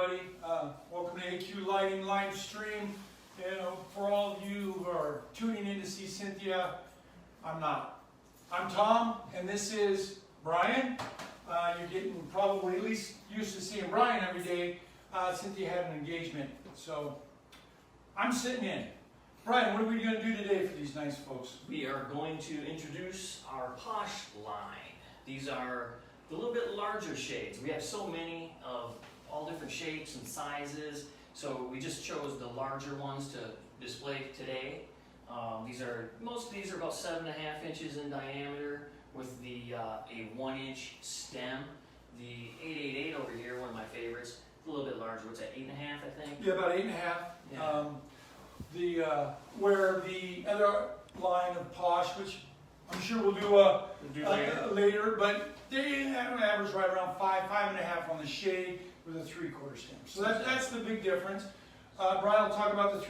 everybody. Welcome to AQ Lighting live stream. You know, for all of you who are tuning in to see Cynthia, I'm not. I'm Tom, and this is Brian. You're getting probably at least used to seeing Brian every day. Cynthia had an engagement, so I'm sitting in. Brian, what are we going to do today for these nice folks? We are going to introduce our PASH line. These are a little bit larger shades. We have so many of all different shapes and sizes, so we just chose the larger ones to display today. Most of these are about 7.5 inches in diameter with the a 1-inch stem. The 888 over here, one of my favorites, a little bit larger. What's that, 8.5, I think? Yeah, about 8.5. Yeah. Where the other line of PASH, which I'm sure we'll do later, but they average right around 5.5 on the shade with a 3/4 stem. So that's the big difference. Brian will talk about the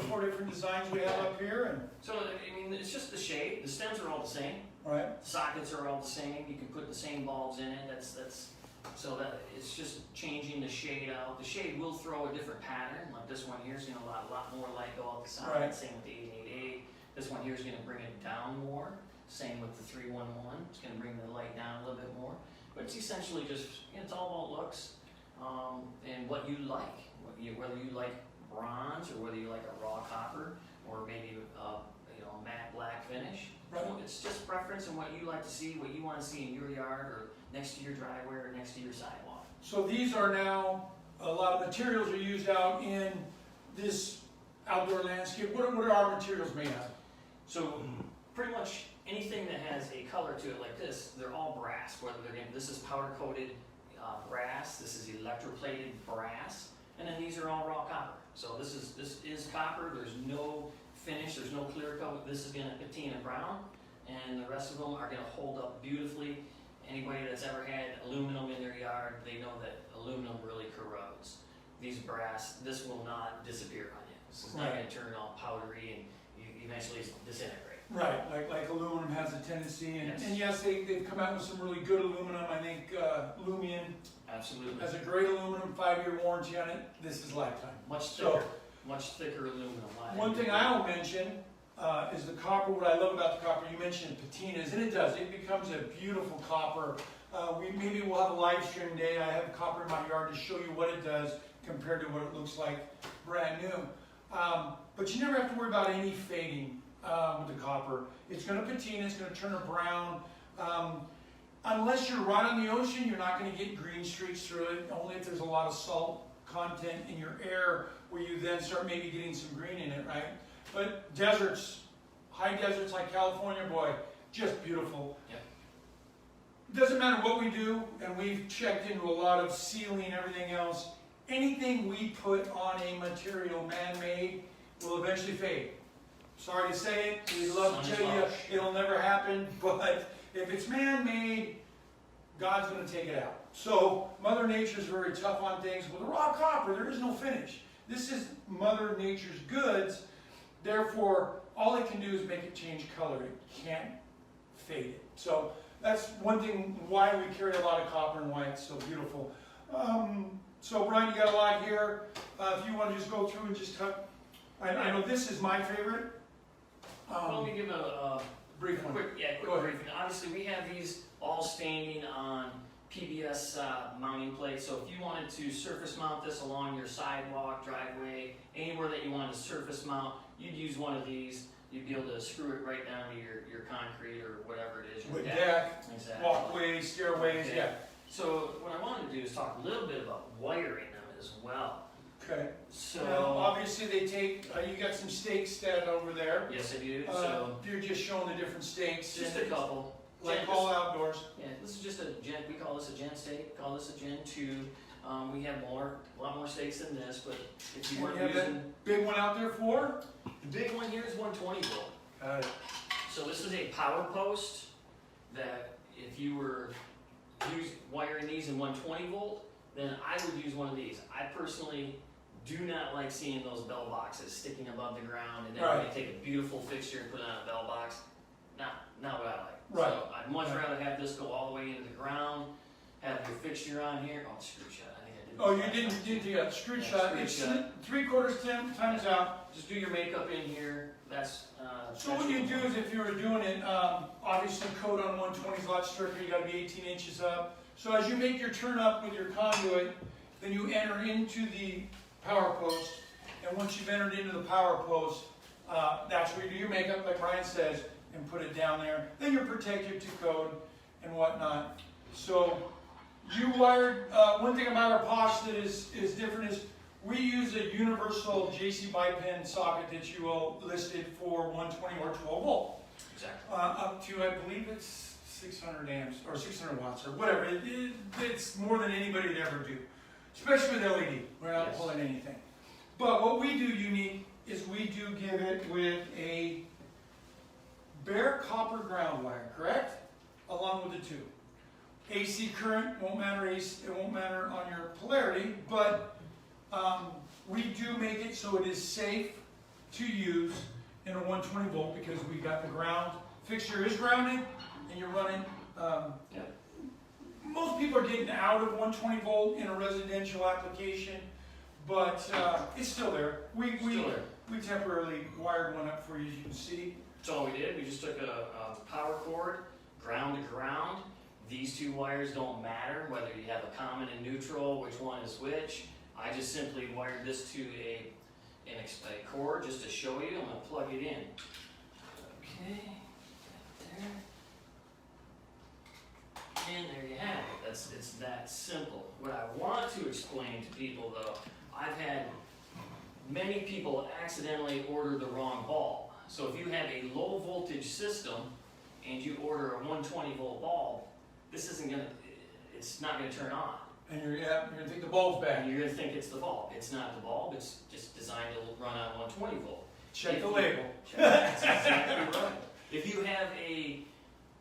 4 different designs we have up here. And so, I mean, it's just the shade. The stems are all the same. Right. The sockets are all the same. You can put the same bulbs in it. So that it's just changing the shade out. The shade will throw a different pattern. Like this one here is going to a lot more light go out the side. Right. Same with the 888. This one here is going to bring it down more. Same with the 311. It's going to bring the light down a little bit more. But it's essentially just, it's all about looks and what you like. Whether you like bronze or whether you like a raw copper or maybe matte black finish. Right. It's just preference and what you like to see, what you want to see in your yard or next to your driveway or next to your sidewalk. So these are now, a lot of materials are used out in this outdoor landscape. What are our materials made of? So pretty much anything that has a color to it like this, they're all brass. This is powder coated brass, this is electroplated brass, and then these are all raw copper. So this is copper. There's no finish, there's no clear coat. This is gonna patina brown, and the rest of them are gonna hold up beautifully. Anybody that's ever had aluminum in their yard, they know that aluminum really corrodes. These brass, this will not disappear on you. This is not going to turn all powdery and you eventually disintegrate. Right, like aluminum has a tendency, and yes, they've come out with some really good aluminum. I think Lumion absolutely has a great aluminum, 5-year warranty on it. This is lifetime. Much thicker aluminum. One thing I will mention is the copper. What I love about the copper, you mentioned patinas, and it does. It becomes a beautiful copper. Maybe we'll have a live stream day. I have copper in my yard to show you what it does compared to what it looks like brand new. But you never have to worry about any fading with the copper. It's going to patina. It's going to turn a brown. Unless you're right on the ocean, you're not going to get green streaks through it. Only if there's a lot of salt content in your air where you then start maybe getting some green in it, right? But deserts, high deserts like California, boy, just beautiful. Yep. Doesn't matter what we do, and we've checked into a lot of sealing, everything else. Anything we put on a material man-made will eventually fade. Sorry to say it, we love to tell you it'll never happen, but if it's man-made, God's going to take it out. So Mother Nature's very tough on things. With the raw copper, there is no finish. This is Mother Nature's goods. Therefore, all it can do is make it change color. It can't fade it. So that's one thing why we carry a lot of copper and why it's so beautiful. So Brian, you got a lot here. If you want to just go through and just cut. I know this is my favorite. Let me give a brief one. Quick briefing. Obviously, we have these all standing on PBS mounting plates. So if you wanted to surface mount this along your sidewalk, driveway, anywhere that you wanted to surface mount, you'd use one of these. You'd be able to screw it right down to your concrete or whatever it is. With deck, exactly. Walkways, stairways, okay. Yeah. So what I wanted to do is talk a little bit about wiring them as well. Okay. So now, obviously they take, you got some stakes set over there. Yes, I do. So you're just showing the different stakes. Just a couple. Like all outdoors. Yeah, this is just a gen. We call this a gen stake. Call this a gen 2. We have a lot more stakes than this, but if you weren't using that big one out there for, the big one here is 120 volt. So this is a power post that if you were wiring these in 120 volt, then I would use one of these. I personally do not like seeing those bell boxes sticking above the ground, and then you take a beautiful fixture and put it on a bell box. Not what I like. Right. So I'd much rather have this go all the way into the ground, have your fixture on here. Oh, screw shut. I think I did Oh, you didn't do that screw shot. screw It's shot. 3/4 times out. Just do your makeup in here. That's. So what you do is, if you were doing it, obviously code on 120 is a lot stricter. You got to be 18 inches up. So as you make your turn up with your conduit, then you enter into the power post. And once you've entered into the power post, that's where you do your makeup, like Brian says, and put it down there. Then you're protected to code and whatnot. So you wired, one thing about our PASH that is different is we use a universal JC bipin socket that you will listed for 120 or 12 volt. Exactly. Up to, I believe it's 600 amps or 600 watts or whatever. It's more than anybody would ever do, especially with LED. We're not pulling anything. But what we do unique is we do give it with a bare copper ground wire, correct? Along with the tube. AC current won't matter. It won't matter on your polarity, but we do make it so it is safe to use in a 120 volt because we got the ground fixture is grounded, and you're running. Most people are getting out of 120 volt in a residential application, but it's still there. We temporarily wired one up for you, as you can see. That's all we did. We just took a power cord, ground to ground. These two wires don't matter, whether you have a common and neutral, which one is which. I just simply wired this to a cord just to show you. I'm going to plug it in. Okay, there. And there you have it. It's that simple. What I want to explain to people, though, I've had many people accidentally order the wrong bulb. So if you have a low voltage system and you order a 120 volt bulb, this isn't gonna, it's not gonna turn on. And you're gonna think the bulb's bad. And you're gonna think it's the bulb. It's not the bulb, it's just designed to run on 120 volt. Check the label. That's exactly right. If you have a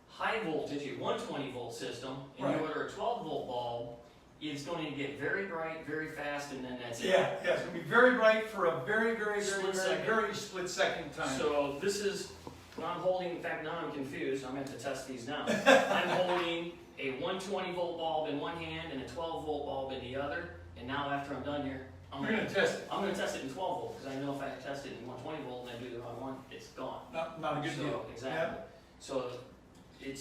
high voltage, a 120 volt system, and you order a 12 volt bulb, it's going to get very bright, very fast, and then that's it. Yeah, it's going to be very bright for a very split second time. So this is, I'm holding, in fact now I'm confused, I'm going to test these now. I'm holding a 120 volt bulb in one hand and a 12 volt bulb in the other, and now after I'm done here, I'm going to test it in 12 volt, because I know if I test it in 120 volt and I do the wrong one, it's gone. Not a good deal. Exactly. Yep. So it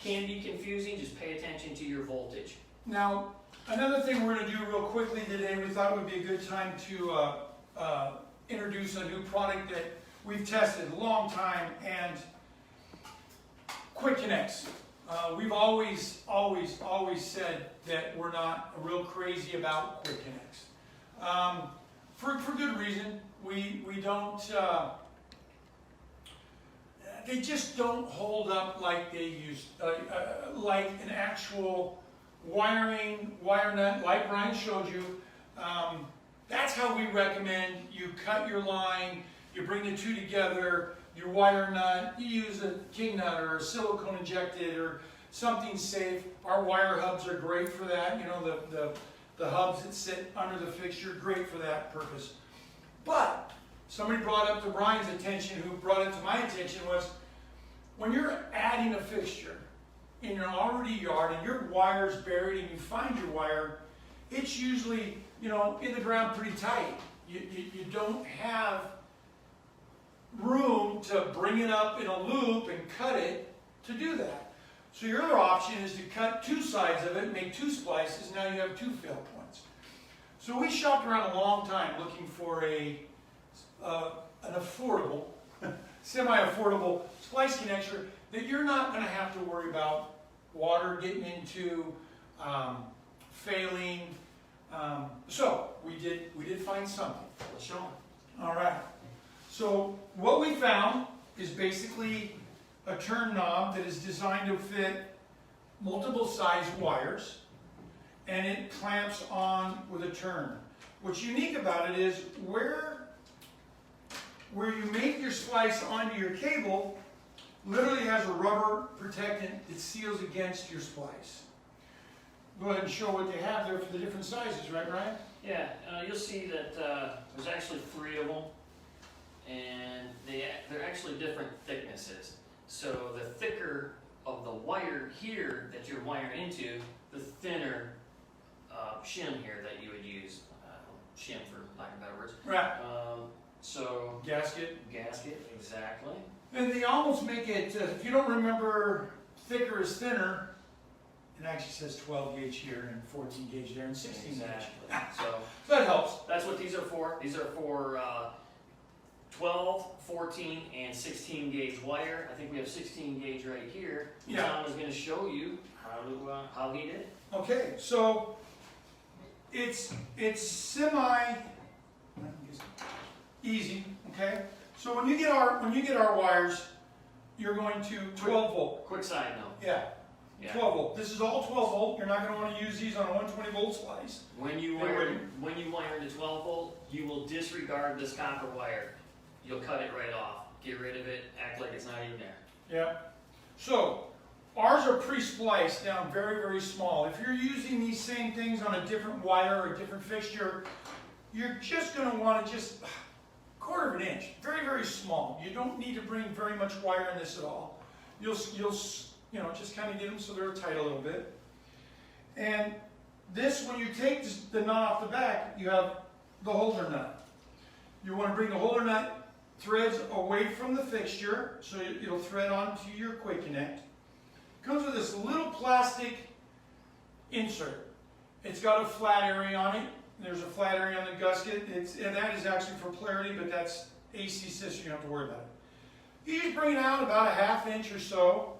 can be confusing, just pay attention to your voltage. Now, another thing we're going to do real quickly today, we thought it would be a good time to introduce a new product that we've tested a long time, and Quick Connects. We've always said that we're not real crazy about Quick Connects. For good reason. We don't, they just don't hold up like they used, like an actual wiring, wire nut, like Brian showed you. That's how we recommend you cut your line, you bring the two together, your wire nut, you use a king nut or a silicone injected or something safe. Our wire hubs are great for that. You know, the hubs that sit under the fixture, great for that purpose. But somebody brought up to Brian's attention, who brought it to my attention, was when you're adding a fixture in your already yard and your wire's buried and you find your wire, it's usually, you know, in the ground pretty tight. You don't have room to bring it up in a loop and cut it to do that. So your other option is to cut two sides of it, make two splices, and now you have two fail points. So we shopped around a long time looking for an affordable, semi-affordable splice connector that you're not going to have to worry about water getting into, failing. So we did find something. Let's show them. All right. So what we found is basically a turn knob that is designed to fit multiple size wires, and it clamps on with a turn. What's unique about it is where you make your splice onto your cable literally has a rubber protectant that seals against your splice. Go ahead and show what they have there for the different sizes, right, Ryan? Yeah, you'll see that there's actually 3 of them, and they're actually different thicknesses. So the thicker of the wire here that you're wiring into, the thinner shim here that you would shim for lack of better words. Right. So Gasket. Exactly. And they almost make it, if you don't remember, thicker is thinner. It actually says 12 gauge here and 14 gauge there and 16 gauge. So that helps. that's what these are for. These are for 12, 14, and 16 gauge wire. I think we have 16 gauge right here. Yeah. Tom is going to show you how he did. Okay, so it's semi easy. Okay, so when you get our wires, you're going to 12 volt. Quick side note. Yeah. 12 volt. This is all 12 volt. You're not going to want to use these on a 120 volt splice. When you wire into 12 volt, you will disregard this copper wire. You'll cut it right off. Get rid of it. Act like it's not even there. Yeah. So ours are pre-spliced down very, very small. If you're using these same things on a different wire or a different fixture, you're just going to want to just quarter of an inch. Very, very small. You don't need to bring very much wire in this at all. You'll just kind of get them so they're tight a little bit. And this, when you take the nut off the back, you have the holder nut. You want to bring the holder nut threads away from the fixture so it'll thread onto your quick connect. Comes with this little plastic insert. It's got a flat area on it. There's a flat area on the gasket. And that is actually for polarity, but that's AC system. You don't have to worry about it. You just bring it out about a ½ inch or so.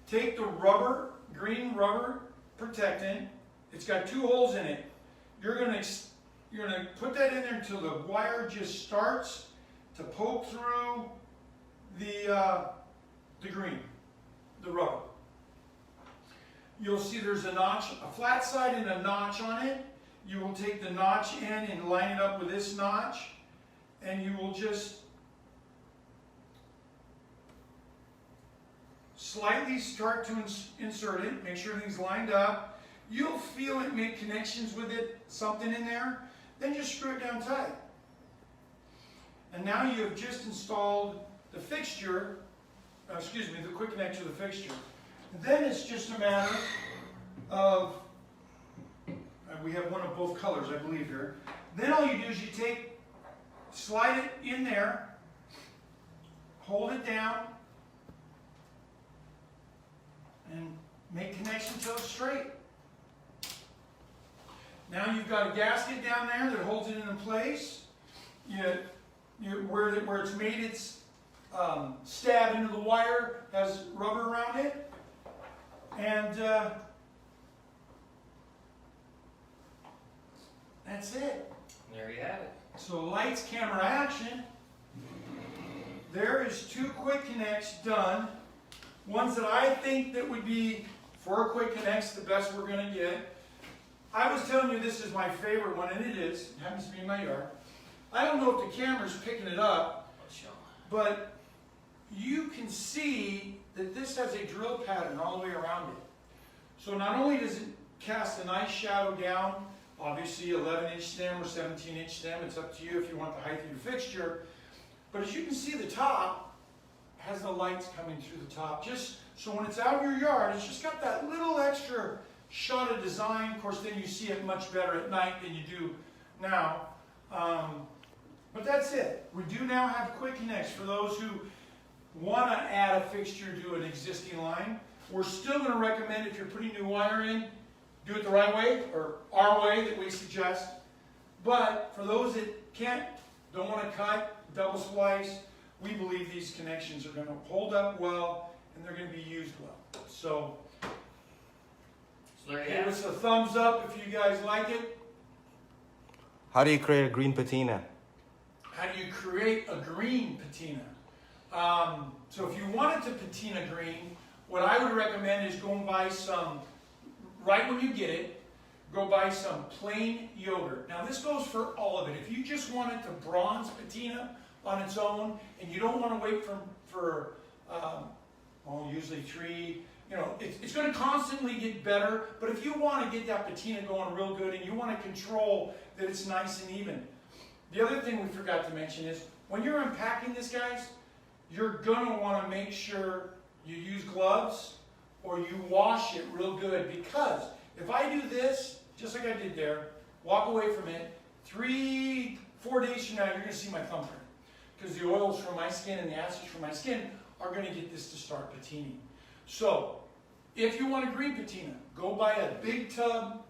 Take the green rubber protectant. It's got 2 holes in it. You're gonna put that in there until the wire just starts to poke through the green, the rubber. You'll see there's a notch, a flat side and a notch on it. You will take the notch in and line it up with this notch, and you will just slightly start to insert it. Make sure everything's lined up. You'll feel it make connections with it, something in there. Then just screw it down tight. And now you have just installed the fixture, the quick connect to the fixture. And then it's just a matter of, we have one of both colors, I believe here. Then all you do is you slide it in there, hold it down, and make connection till it's straight. Now you've got a gasket down there that holds it in place. Where it's made its stab into the wire has rubber around it. And that's it. There you have it. So lights, camera, action. There is 2 quick connects done. Ones that I think that would be, for quick connects, the best we're going to get. I was telling you this is my favorite one, and it is. It happens to be in my yard. I don't know if the camera's picking it up, but you can see that this has a drill pattern all the way around it. So not only does it cast a nice shadow down, obviously 11-inch stem or 17-inch stem, it's up to you if you want the height of your fixture, but as you can see, the top has the lights coming through the top. Just so when it's out in your yard, it's just got that little extra shot of design. Of course, then you see it much better at night than you do now. But that's it. We do now have quick connects for those who want to add a fixture to an existing line. We're still going to recommend, if you're putting new wire in, do it the right way, or our way that we suggest. But for those that don't want to cut, double splice, we believe these connections are going to hold up well and they're going to be used well. So there you give have us a thumbs up if you guys like it. How do you create a green patina? How do you create a green patina? So if you wanted to patina green, what I would recommend is go and buy some, right when you get it, go buy some plain yogurt. Now this goes for all of it. If you just want it to bronze patina on its own, and you don't want to wait for usually 3, it's going to constantly get better, but if you want to get that patina going real good and you want to control that it's nice and even. The other thing we forgot to mention is, when you're unpacking this, guys, you're going to want to make sure you use gloves or you wash it real good, because if I do this, just like I did there, walk away from it, 3, 4 days from now, you're going to see my thumbprint. Because the oils from my skin and the acids from my skin are going to get this to start patining. So, if you want a green patina, go buy a big tub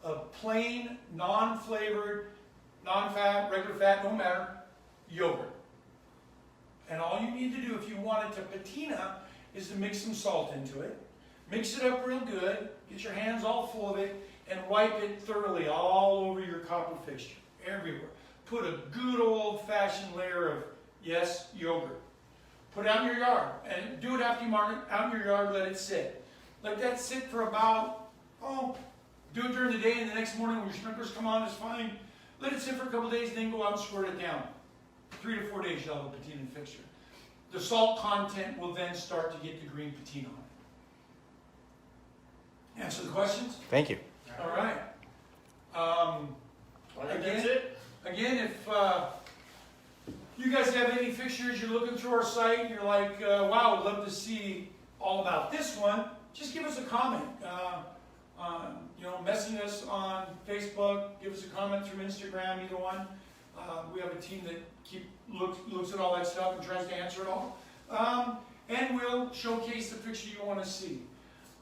of plain, non-flavored, non-fat, regular fat, no matter, yogurt. And all you need to do if you want it to patina is to mix some salt into it. Mix it up real good, get your hands all full of it, and wipe it thoroughly all over your copper fixture, everywhere. Put a good old-fashioned layer of, yes, yogurt. Put it out in your yard, and do it after you mark it, out in your yard, let it sit. Let that sit for about, do it during the day, and the next morning when your sprinklers come on, it's fine. Let it sit for a couple days, then go out and squirt it down. 3 to 4 days, you'll have a patina fixture. The salt content will then start to get the green patina on it. Answer the questions? Thank you. All right. Well, that's it. Again, if you guys have any fixtures, you're looking through our site, and you're like, wow, I'd love to see all about this one, just give us a comment. Message us on Facebook, give us a comment through Instagram, either one. We have a team that looks at all that stuff and tries to answer it all. And we'll showcase the fixture you want to see.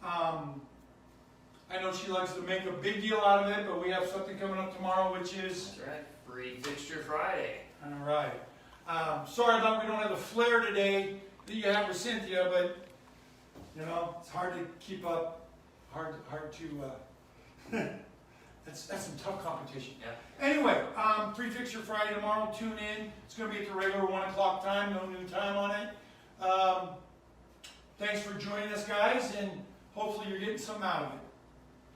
I know she likes to make a big deal out of it, but we have something coming up tomorrow, which is... That's right. Free Fixture Friday. All right. Sorry about we don't have the flair today that you have with Cynthia, but, it's hard to keep up. Hard to... that's some tough competition. Yeah. Anyway, Free Fixture Friday tomorrow. Tune in. It's going to be at the regular 1 o'clock time. No new time on it. Thanks for joining us, guys, and hopefully you're getting something out of it.